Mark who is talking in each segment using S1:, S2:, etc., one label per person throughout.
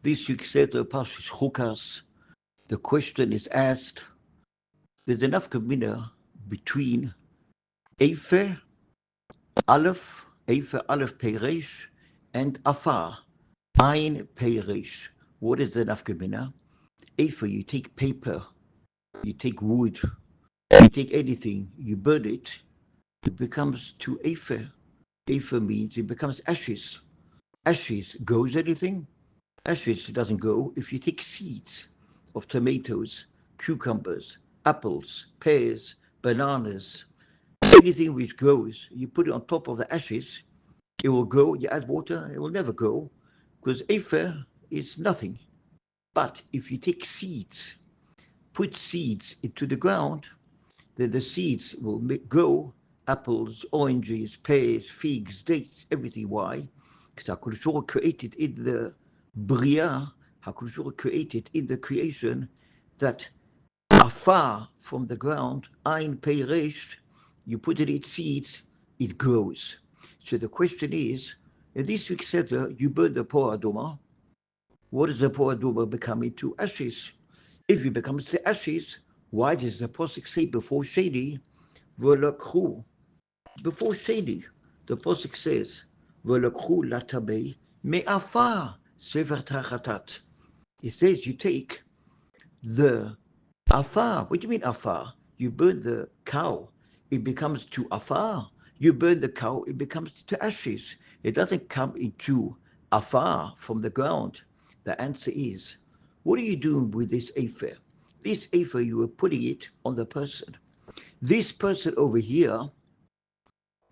S1: This week's Torah Parshet Chukas, the question is asked, there's enough combina between Efer, Aleph Peiresh, and Afar, Ein Peiresh. What is the nafkamina? Efer, you take paper, you take wood, you take anything, you burn it, it becomes to Efer. Efer means it becomes ashes. Ashes goes anything? Ashes doesn't go. If you take seeds of tomatoes, cucumbers, apples, pears, bananas, anything which grows, you put it on top of the ashes, it will grow. You add water, it will never grow because Afer is nothing. But if you take seeds, put seeds into the ground, then the seeds will grow apples, oranges, pears, figs, dates, everything. Why? Because HaKadosh Baruch Hu created in the Bria, HaKadosh Baruch Hu created in the creation that afar from the ground, Ein Peiresh, you put it in seeds, it grows. So the question is, in this week's Seder, you burn the Por Adoma. What does the Por Adoma become into? Ashes. If it becomes the ashes, why does the Pasuk say before Sheni, V'lakhu? Before Sheni, the Pasuk says, V'lakhu latabei me'afar sefer tachatat. It says you take the afar. What do you mean afar? You burn the cow, it becomes to afar. You burn the cow, it becomes to ashes. It doesn't come into afar from the ground. The answer is, what are you doing with this afer? This afer, you are putting it on the person. This person over here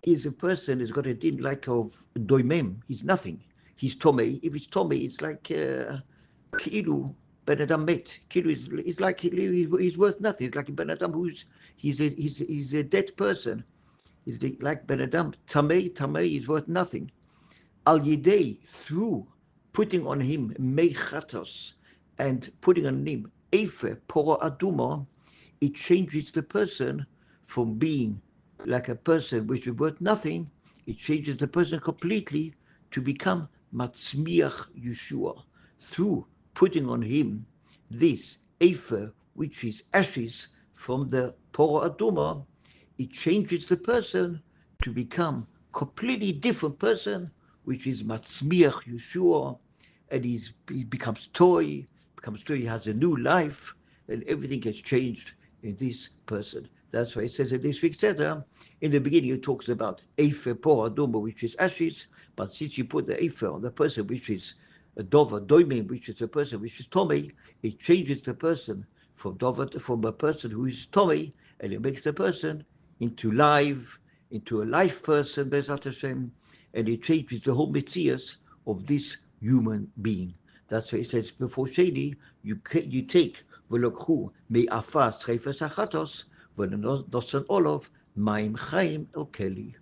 S1: is a person who's got a din like of doimem. He's nothing. He's Tomei. If it's Tomei, it's like Kilu Ben Adam met. Kilu is like he's worth nothing. It's like Ben Adam who's he's a dead person. He's like Ben Adam. Tamei is worth nothing. Al Yidei, through putting on him Meichatos and putting on him Efe Poro Aduma, it changes the person from being like a person which is worth nothing. It changes the person completely to become Matzmiach Yeshua through putting on him this Efer, which is ashes from the Poro Aduma. It changes the person to become completely different person, which is Matzmiach Yeshua, and he becomes toy, he has a new life, and everything gets changed in this person. That's why it says in this week's Seder, in the beginning it talks about Efer Por Adoma, which is ashes, but since you put the Efer on the person which is a Dova Doimim, which is a person which is Tomei, it changes the person from a person who is Tomei, and it makes the person into a life person, Bezat Hashem, and it changes the whole mitzias of this human being. That's why it says before Sheni, you take v'lokhu me'afas chayfes achatos v'nosan olav ma'im chaim el keli.